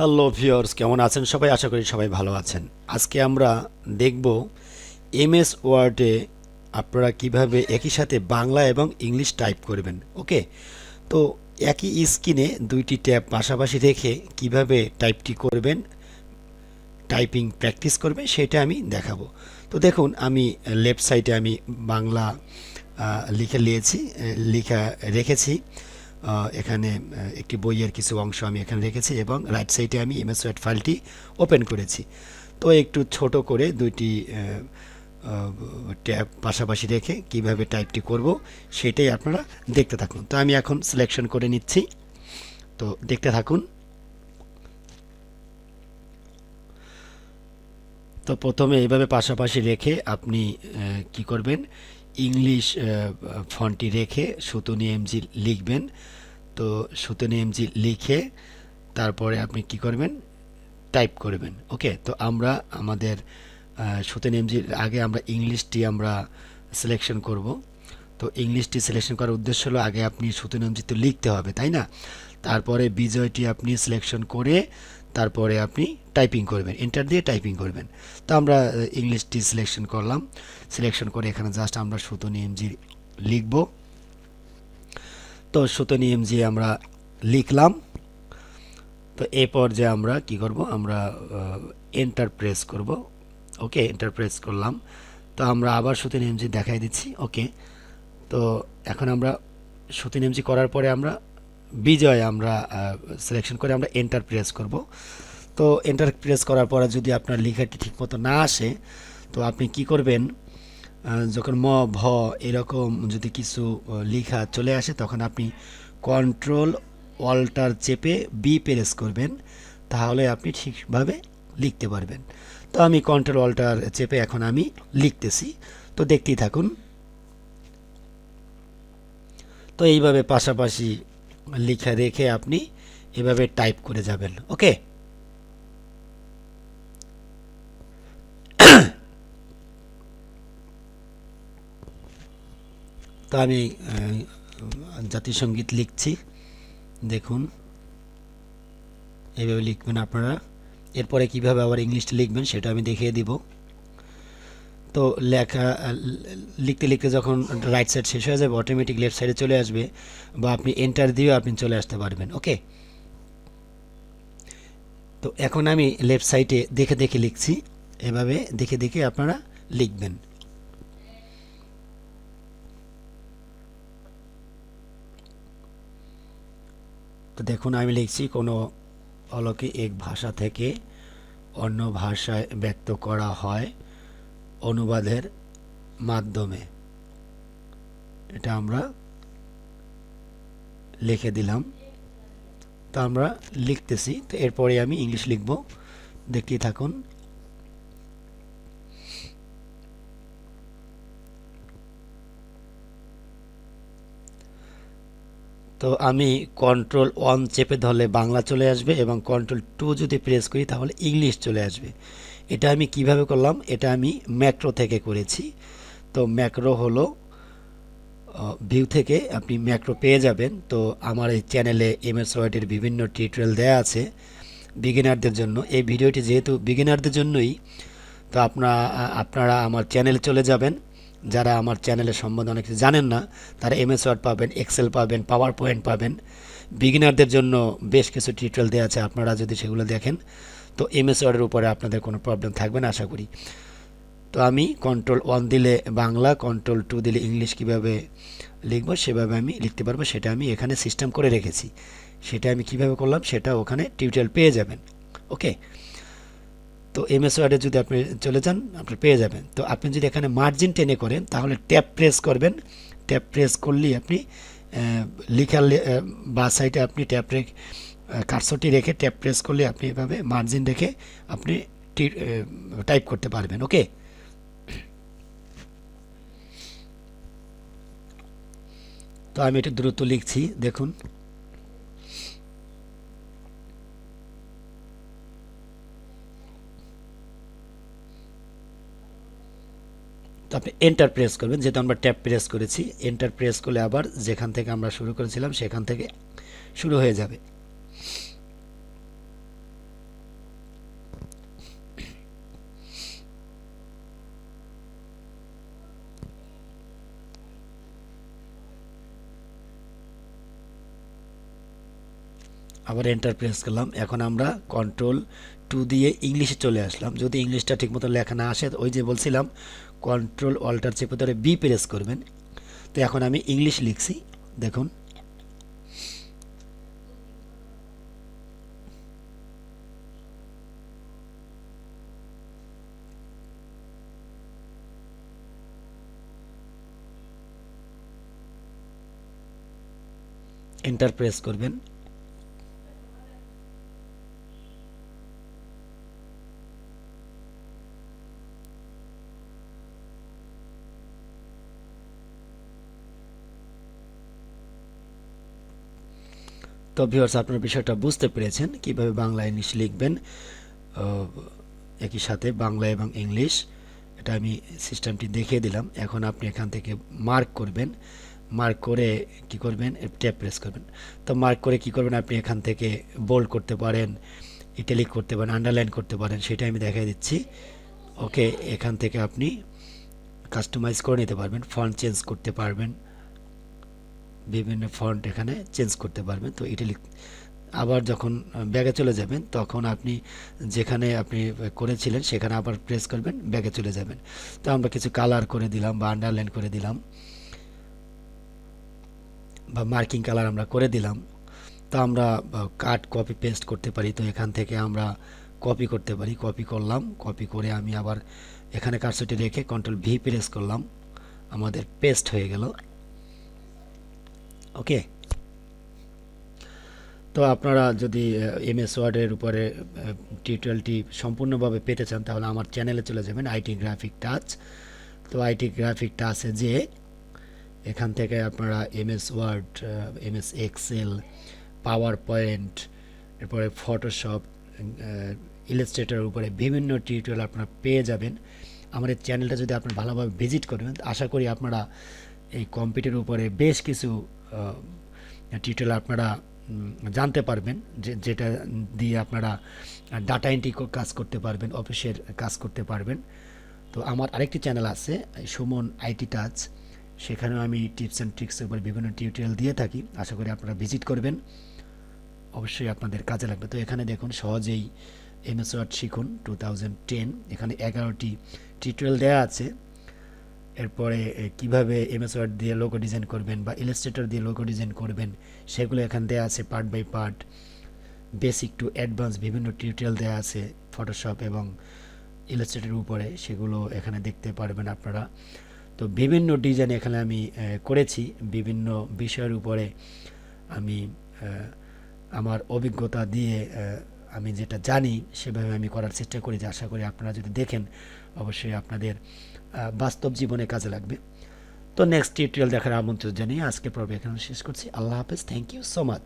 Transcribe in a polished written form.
Hello viewers, কেমন আছেন সবাই? আশা করি সবাই ভালো আছেন। আজকে আমরা দেখব এমএস ওয়ার্ডে আপনারা কিভাবে একই সাথে বাংলা এবং ইংলিশ টাইপ করবেন। ওকে, তো একই স্ক্রিনে দুইটি ট্যাব পাশাপাশি রেখে কিভাবে টাইপটি করবেন, টাইপিং প্র্যাকটিস করবেন সেটা আমি দেখাবো। তো দেখুন, আমি লেফট সাইডে আমি বাংলা লিখে নিয়েছি, লিখা রেখেছি। এখানে একটি বইয়ের কিছু অংশ আমি এখানে রেখেছি এবং রাইট সাইডে আমি এমএস ওয়ার্ড ফাইলটি ওপেন করেছি। তো একটু ছোট করে দুইটি ট্যাব পাশাপাশি রেখে কিভাবে টাইপটি করব সেটাই আপনারা দেখতে থাকুন। তো আমি এখন সিলেকশন করে নিচ্ছি, তো দেখতে থাকুন। তো প্রথমে এইভাবে পাশাপাশি রেখে আপনি কি করবেন, ইংলিশ ফন্টটি রেখে সুতনি এমজি লিখবেন। তো সুতনি এমজি লিখে তারপরে আপনি কি করবেন, টাইপ করবেন। ওকে, তো আমরা আমাদের সুতনি এমজির আগে আমরা ইংলিশটি আমরা সিলেকশন করব। তো ইংলিশটি সিলেকশন করার উদ্দেশ্য হলো আগে আপনি সুতনি এমজি তো লিখতে হবে, তাই না? তারপরে বিজয়টি আপনি সিলেকশন করে তারপরে আপনি টাইপিং করবেন, এন্টার দিয়ে টাইপিং করবেন। তো আমরা ইংলিশটি সিলেকশন করলাম, সিলেকশন করে এখানে জাস্ট আমরা সুতনি এমজি লিখব। তো সুতনি এমজি আমরা লিখলাম। তো এই পর্যায়ে আমরা কি করব, আমরা এন্টার প্রেস করব। ওকে, এন্টার প্রেস করলাম। তো আমরা আবার সুতনি এমজি দেখাই দিচ্ছি। ওকে, তো এখন আমরা সুতনি এমজি করার পরে আমরা বিজয় আমরা সিলেকশন করে আমরা এন্টার প্রেস করব। তো এন্টার প্রেস করার পরে যদি আপনার লেখাটি ঠিকমতো না আসে, তো আপনি কি করবেন, যখন ম ভ এরকম যদি কিছু লেখা চলে আসে তখন আপনি কন্ট্রোল অল্টার চেপে বি প্রেস করবেন, তাহলে আপনি ঠিকভাবে লিখতে পারবেন। তো আমি কন্ট্রোল অল্টার চেপে এখন আমি লিখতেছি, তো দেখতেই থাকুন। তো এইভাবে পাশাপাশি লেখা রেখে আপনি এভাবে টাইপ করে যাবেন। ওকে, তো আমি জাতীয় সঙ্গীত লিখছি, দেখুন এইভাবে লিখবেন আপনারা। এরপরে কিভাবে আবার ইংলিশটা লিখবেন সেটা আমি দেখিয়ে দিব। তো লেখা লিখতে লিখতে যখন রাইট সাইড শেষ হয়ে যাবে অটোমেটিক লেফট সাইডে চলে আসবে, বা আপনি এন্টার দিয়েও আপনি চলে আসতে পারবেন। ওকে, তো এখন আমি লেফট সাইডে দেখে দেখে লিখছি, এভাবে দেখে দেখে আপনারা লিখবেন। তো দেখুন আমি লিখছি, কোনো অলৌকিক ভাষা থেকে অন্য ভাষায় ব্যক্ত করা হয় অনুবাদের মাধ্যমে। এটা আমরা লিখে দিলাম। তো আমরা লিখতেছি, তো এরপরে আমি ইংলিশ লিখব, দেখতেই থাকুন। তো আমি কন্ট্রোল 1 চেপে ধরলে বাংলা চলে আসবে এবং কন্ট্রোল 2 যদি প্রেস করি তাহলে ইংলিশ চলে আসবে। এটা আমি কিভাবে করলাম, এটা আমি ম্যাক্রো থেকে করেছি। তো ম্যাক্রো হলো ভিউ থেকে আপনি ম্যাক্রো পেয়ে যাবেন। তো আমার এই চ্যানেলে এমএস ওয়ার্ডের বিভিন্ন টিউটোরিয়াল দেওয়া আছে বিগিনারদের জন্য। এই ভিডিওটি যেহেতু বিগিনারদের জন্যই, তো আপনারা আমার চ্যানেলে চলে যাবেন। যারা আমার চ্যানেলের সম্বন্ধে অনেক কিছু জানেন না তারা এমএস ওয়ার্ড পাবেন, এক্সেল পাবেন, পাওয়ার পয়েন্ট পাবেন। বিগিনারদের জন্য বেশ কিছু টিউটোরিয়াল দেওয়া আছে, আপনারা যদি সেগুলো দেখেন তো এমএস ওয়ার্ডের উপরে আপনাদের কোনো প্রবলেম থাকবে না আশা করি। তো আমি কন্ট্রোল 1 দিলে বাংলা, কন্ট্রোল 2 দিলে ইংলিশ কীভাবে লিখবো সেভাবে আমি লিখতে পারবো, সেটা আমি এখানে সিস্টেম করে রেখেছি। সেটা আমি কিভাবে করলাম সেটা ওখানে টিউটোরিয়াল পেয়ে যাবেন। ওকে, তো এমএস ওয়ার্ডে যদি আপনি চলে যান আপনি পেয়ে যাবেন। তো আপনি যদি এখানে মার্জিন টেনে করেন তাহলে ট্যাব প্রেস করবেন, ট্যাব প্রেস করলেই আপনি লেখার বা সাইডে আপনি ট্যাব রেখে কার্সরটি রেখে ট্যাব প্রেস করলে আপনি এভাবে মার্জিন রেখে আপনি টাইপ করতে পারবেন। ওকে, তো আমি একটু দ্রুত লিখছি, দেখুন। তো আপনি এন্টার প্রেস করবেন, যেহেতু আমরা ট্যাব প্রেস করেছি। এন্টার প্রেস করলে আবার যেখান থেকে আমরা শুরু করেছিলাম সেখান থেকে শুরু হয়ে যাবে। আবার এন্টার প্রেস করলাম। এখন আমরা কন্ট্রোল 2 দিয়ে ইংলিশে চলে আসলাম। যদি ইংলিশটা ঠিকমতো লেখা না আসে, ওই যে বলছিলাম কন্ট্রোল অল্টার চেপে ধরে বি প্রেস করবেন। তো এখন আমি ইংলিশ লিখছি, দেখুন এন্টার প্রেস করবেন। তো ভিউয়ার্স, আপনার বিষয়টা বুঝতে পেরেছেন কিভাবে বাংলা ইংলিশ লিখবেন একই সাথে, বাংলা এবং ইংলিশ। এটা আমি সিস্টেমটি দেখিয়ে দিলাম। এখন আপনি এখান থেকে মার্ক করবেন, মার্ক করে কি করবেন, ট্যাব প্রেস করবেন। তো মার্ক করে কি করবেন, আপনি এখান থেকে বোল্ড করতে পারেন, ইটালিক করতে পারেন, আন্ডারলাইন করতে পারেন, সেটা আমি দেখিয়ে দিচ্ছি। ওকে, এখান থেকে আপনি কাস্টমাইজ করে নিতে পারবেন, ফন্ট চেঞ্জ করতে পারবেন, বিভিন্ন ফন্ট এখানে চেঞ্জ করতে পারবেন। তো ইটালিক আবার যখন ব্যাগে চলে যাবেন, তখন আপনি যেখানে আপনি করেছিলেন সেখানে আবার প্রেস করবেন, ব্যাগে চলে যাবেন। তো আমরা কিছু কালার করে দিলাম বা আন্ডারলাইন করে দিলাম বা মার্কিং কালার আমরা করে দিলাম। তো আমরা কাট কপি পেস্ট করতে পারি। তো এখান থেকে আমরা কপি করতে পারি, কপি করলাম, কপি করে আমি আবার এখানে কার্সরটি রেখে কন্ট্রোল V প্রেস করলাম, আমাদের পেস্ট হয়ে গেল। ওকে, তো আপনারা যদি MS ওয়ার্ডের উপরে টিউটোরিয়ালটি সম্পূর্ণভাবে পেতে চান, তাহলে আমার চ্যানেলে চলে যাবেন, আইটি গ্রাফিক টাচ। তো আইটি গ্রাফিক টাচে যে এখান থেকে আপনারা MS word, MS Excel, PowerPoint, এরপরে ফটোশপ, ইলাস্ট্রেটরের উপরে বিভিন্ন টিউটোরিয়াল আপনারা পেয়ে যাবেন। আমাদের চ্যানেলটা যদি আপনারা ভালোভাবে ভিজিট করবেন, আশা করি আপনারা এই কম্পিউটারের উপরে বেশ কিছু টিউটোরিয়াল আপনারা জানতে পারবেন, যেটা দিয়ে আপনারা ডাটা এন্ট্রি কাজ করতে পারবেন, অফিসের কাজ করতে পারবেন। তো আমার আরেকটি চ্যানেল আছে, সুমন আইটি টাচ, সেখানেও আমি টিপস অ্যান্ড ট্রিক্সের উপর বিভিন্ন টিউটোরিয়াল দিয়ে থাকি। আশা করি আপনারা ভিজিট করবেন, অবশ্যই আপনাদের কাজে লাগবে। তো এখানে দেখুন, সহজেই MS ওয়ার্ড শিখুন 2010, এখানে 11টি টিউটোরিয়াল দেওয়া আছে। এরপরে কিভাবে MS ওয়ার্ড দিয়ে লোগো ডিজাইন করবেন বা ইলাস্ট্রেটর দিয়ে লোগো ডিজাইন করবেন, সেগুলো এখানে দেওয়া আছে part by part, basic to advance বিভিন্ন টিউটোরিয়াল দেওয়া আছে ফটোশপ এবং ইলাস্ট্রেটরের উপরে, সেগুলো এখানে দেখতে পারবেন আপনারা। তো বিভিন্ন ডিজাইন এখানে আমি করেছি, বিভিন্ন বিষয়ের উপরে আমি আমার অভিজ্ঞতা দিয়ে আমি যেটা জানি সেভাবে আমি করার চেষ্টা করি। যে আশা করি আপনারা যদি দেখেন, অবশ্যই আপনাদের বাস্তব জীবনে কাজে লাগবে। তো নেক্সট টিউটোরিয়াল দেখার আমন্ত্রণ জানিয়ে আজকে পর্ব এখানে শেষ করছি। আল্লাহ হাফেজ, থ্যাংক ইউ সো মাচ।